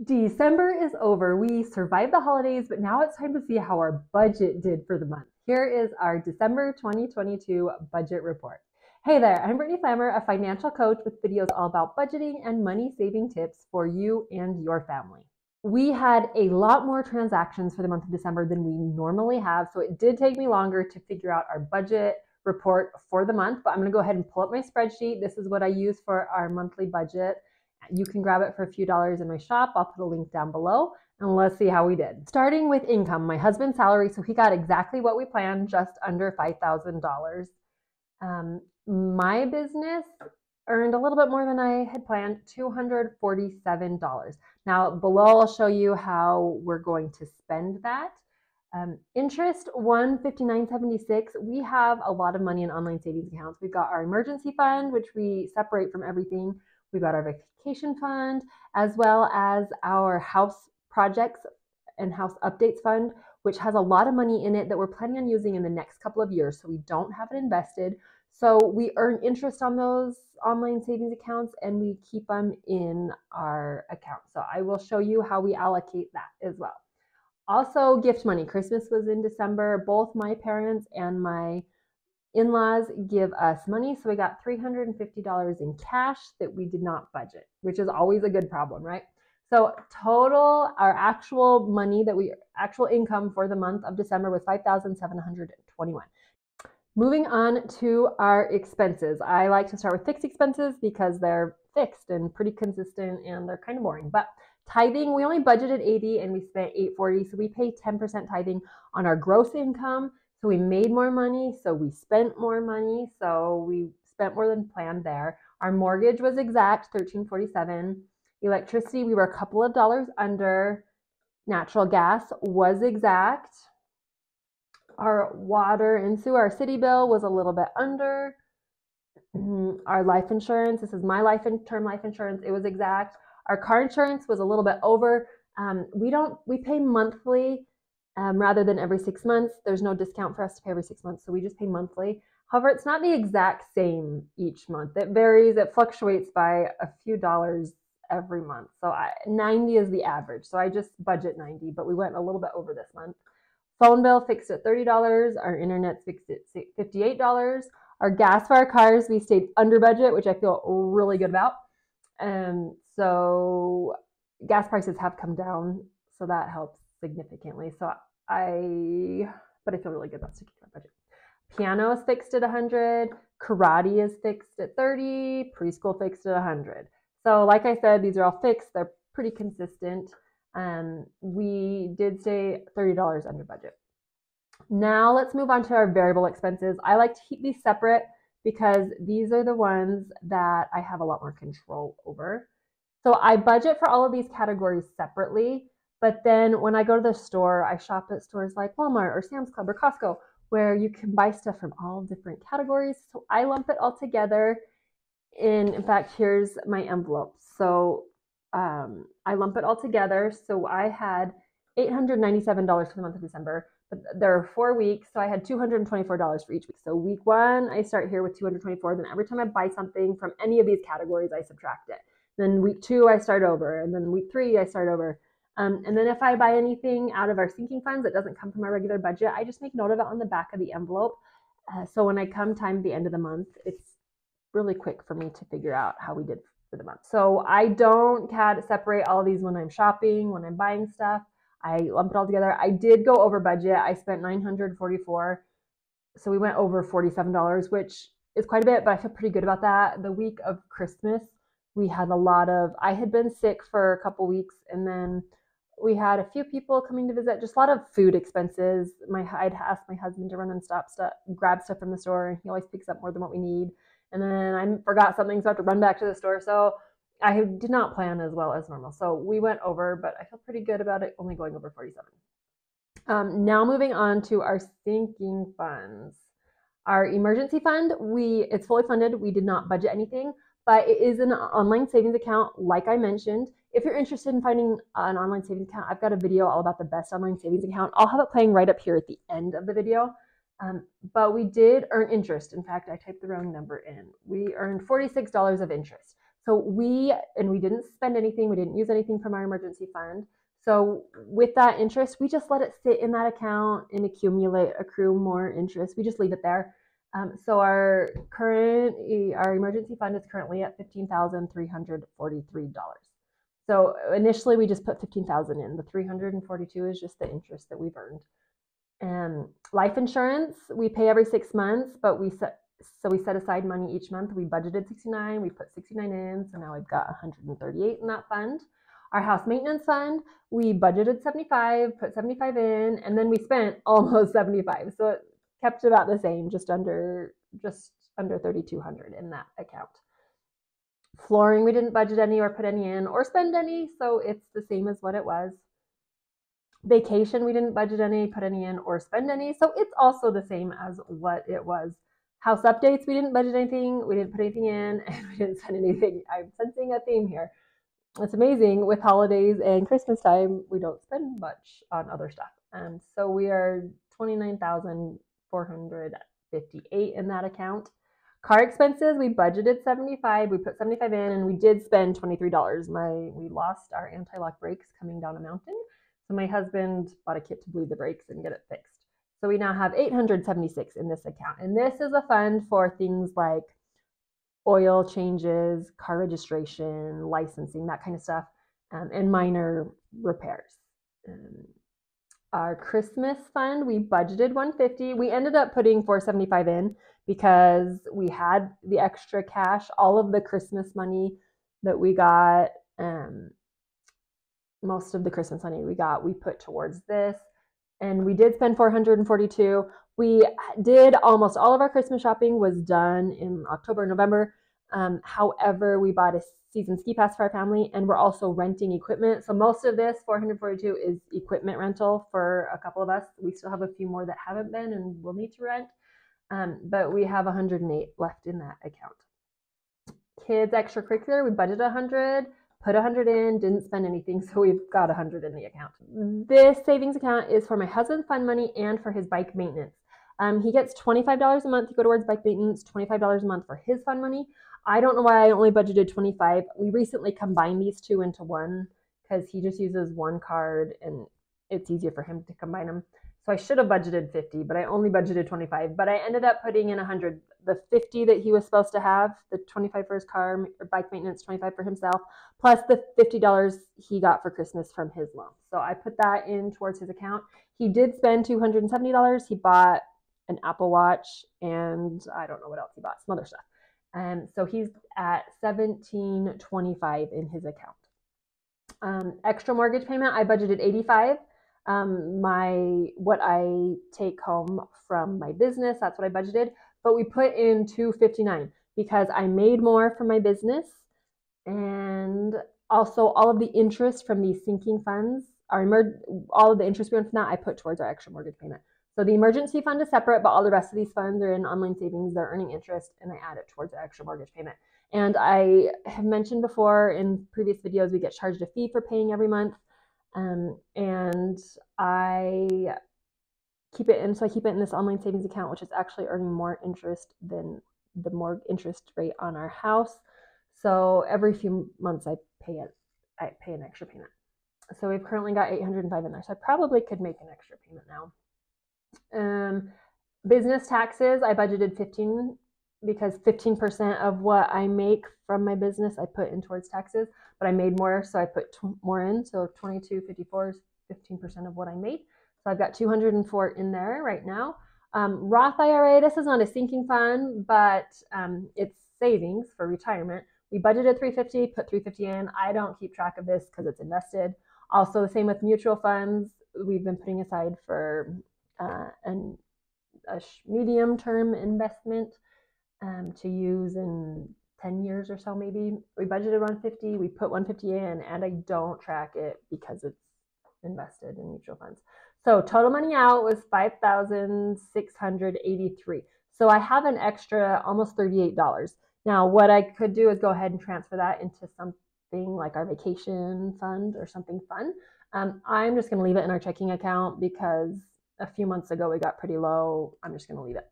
December is over. We survived the holidays, but now it's time to see how our budget did for the month. Here is our December 2022 budget report. Hey there, I'm Brittany Flammer, a financial coach with videos all about budgeting and money saving tips for you and your family. We had a lot more transactions for the month of December than we normally have, so it did take me longer to figure out our budget report for the month, but I'm going to go ahead and pull up my spreadsheet. This is what I use for our monthly budget. You can grab it for a few dollars in my shop. I'll put a link down below, and let's see how we did. Starting with income, my husband's salary, so he got exactly what we planned, just under $5,000. My business earned a little bit more than I had planned, $247. Now below I'll show you how we're going to spend that. Interest, $159.76. We have a lot of money in online savings accounts. We've got our emergency fund, which we separate from everything. We've got our vacation fund, as well as our house projects and house updates fund, which has a lot of money in it that we're planning on using in the next couple of years. So we don't have it invested. So we earn interest on those online savings accounts and we keep them in our account. So I will show you how we allocate that as well. Also, gift money. Christmas was in December. Both my parents and my in-laws give us money, so we got $350 in cash that we did not budget, which is always a good problem, right? So total, our actual money actual income for the month of December was $5,721. Moving on to our expenses. I like to start with fixed expenses because they're fixed and pretty consistent and they're kind of boring. But tithing, we only budgeted $80 and we spent $840, so we pay 10% tithing on our gross income. So we made more money, so we spent more money, so we spent more than planned there. Our mortgage was exact, $1,347. Electricity, we were a couple of dollars under. Natural gas was exact. Our water and sewer, our city bill was a little bit under. Our life insurance, this is my term life insurance, it was exact. Our car insurance was a little bit over. We pay monthly. Rather than every 6 months. There's no discount for us to pay every 6 months, so we just pay monthly. However, it's not the exact same each month. It varies, it fluctuates by a few dollars every month. So 90 is the average, so I just budget 90, but we went a little bit over this month. Phone bill fixed at $30, our internet's fixed at $58. Our gas for our cars, we stayed under budget, which I feel really good about. So gas prices have come down, so that helps significantly. But I feel really good about sticking to my budget. Piano is fixed at $100. Karate is fixed at $30. Preschool fixed at $100. So like I said, these are all fixed. They're pretty consistent. We did stay $30 under budget. Now let's move on to our variable expenses. I like to keep these separate because these are the ones that I have a lot more control over. So I budget for all of these categories separately. But then when I go to the store, I shop at stores like Walmart or Sam's Club or Costco, where you can buy stuff from all different categories. So I lump it all together. In fact, here's my envelope. So I lump it all together. So I had $897 for the month of December. But there are 4 weeks, so I had $224 for each week. So week 1, I start here with $224. Then every time I buy something from any of these categories, I subtract it. Then week 2, I start over. And then week 3, I start over. And then if I buy anything out of our sinking funds that doesn't come from our regular budget, I just make note of it on the back of the envelope. So when I come time the end of the month, it's really quick for me to figure out how we did for the month. So I don't separate all of these when I'm shopping, when I'm buying stuff. I lump it all together. I did go over budget. I spent $944. So we went over $47, which is quite a bit, but I feel pretty good about that. The week of Christmas, we had I had been sick for a couple weeks, and then we had a few people coming to visit, just a lot of food expenses. I'd asked my husband to run and grab stuff from the store, and he always picks up more than what we need. And then I forgot something, so I have to run back to the store. So I did not plan as well as normal. So we went over, but I feel pretty good about it only going over 47. Now moving on to our sinking funds. Our emergency fund, it's fully funded. We did not budget anything, but it is an online savings account, like I mentioned. If you're interested in finding an online savings account, I've got a video all about the best online savings account. I'll have it playing right up here at the end of the video. But we did earn interest. In fact, I typed the wrong number in. We earned $46 of interest. So we didn't spend anything. We didn't use anything from our emergency fund. So with that interest, we just let it sit in that account and accrue more interest. We just leave it there. So our emergency fund is currently at $15,343. So initially we just put 15,000 in. The 342 is just the interest that we've earned. And life insurance, we pay every 6 months, but we set aside money each month. We budgeted 69, we put 69 in, so now we've got 138 in that fund. Our house maintenance fund, we budgeted 75, put 75 in, and then we spent almost 75. So it kept about the same, just under 3,200 in that account. Flooring, we didn't budget any or put any in or spend any, so it's the same as what it was. Vacation, we didn't budget any, put any in, or spend any, so it's also the same as what it was. House updates, we didn't budget anything, we didn't put anything in, and we didn't spend anything. I'm sensing a theme here. It's amazing, with holidays and Christmas time, we don't spend much on other stuff. And so we are 29,458 in that account. Car expenses, we budgeted 75, we put 75 in, and we did spend $23. We lost our anti-lock brakes coming down a mountain. So my husband bought a kit to bleed the brakes and get it fixed. So we now have 876 in this account. And this is a fund for things like oil changes, car registration, licensing, that kind of stuff, and minor repairs. Our Christmas fund, we budgeted 150. We ended up putting 475 in because we had the extra cash. All of the Christmas money that we got, most of the Christmas money we got, we put towards this. And we did spend 442. We did almost all of our Christmas shopping was done in October, November. However, we bought a season ski pass for our family, and we're also renting equipment. So most of this 442 is equipment rental for a couple of us. We still have a few more that haven't been and will need to rent. But we have 108 left in that account. Kids extracurricular, we budgeted 100. Put 100 in, didn't spend anything, so we've got 100 in the account. This savings account is for my husband's fund money and for his bike maintenance. He gets $25 a month to go towards bike maintenance, $25 a month for his fund money. I don't know why I only budgeted 25. We recently combined these two into one because he just uses one card and it's easier for him to combine them. So I should have budgeted 50, but I only budgeted 25. But I ended up putting in 100. The 50 that he was supposed to have, the 25 for his car or bike maintenance, 25 for himself, plus the $50 he got for Christmas from his loan. So I put that in towards his account. He did spend $270. He bought an Apple Watch and I don't know what else he bought, some other stuff. So he's at $1,725 in his account. Extra mortgage payment, I budgeted $85. What I take home from my business, that's what I budgeted, but we put in $259 because I made more from my business, and also all of the interest from these sinking funds, all of the interest we earned from that, I put towards our extra mortgage payment. So the emergency fund is separate, but all the rest of these funds are in online savings. They're earning interest, and I add it towards our extra mortgage payment. And I have mentioned before in previous videos, we get charged a fee for paying every month. And I keep it in, so I keep it in this online savings account, which is actually earning more interest than the more interest rate on our house. So every few months I pay an extra payment. So we've currently got 805 in there. So I probably could make an extra payment now. Business taxes, I budgeted 15 because 15% of what I make from my business I put in towards taxes, but I made more, so I put more in. So 2254 is 15% of what I made. So I've got 204 in there right now. Roth IRA, this is not a sinking fund, but it's savings for retirement. We budgeted 350, put 350 in. I don't keep track of this because it's invested. Also the same with mutual funds. We've been putting aside for a medium-term investment to use in 10 years or so maybe. We budgeted 150, we put 150 in, and I don't track it because it's invested in mutual funds. So total money out was $5,683. So I have an extra almost $38. Now what I could do is go ahead and transfer that into something like our vacation fund or something fun. I'm just going to leave it in our checking account because a few months ago we got pretty low. I'm just going to leave it.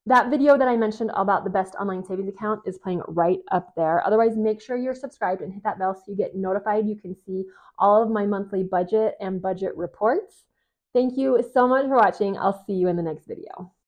That video that I mentioned about the best online savings account is playing right up there. Otherwise, make sure you're subscribed and hit that bell so you get notified. You can see all of my monthly budget and budget reports. Thank you so much for watching. I'll see you in the next video.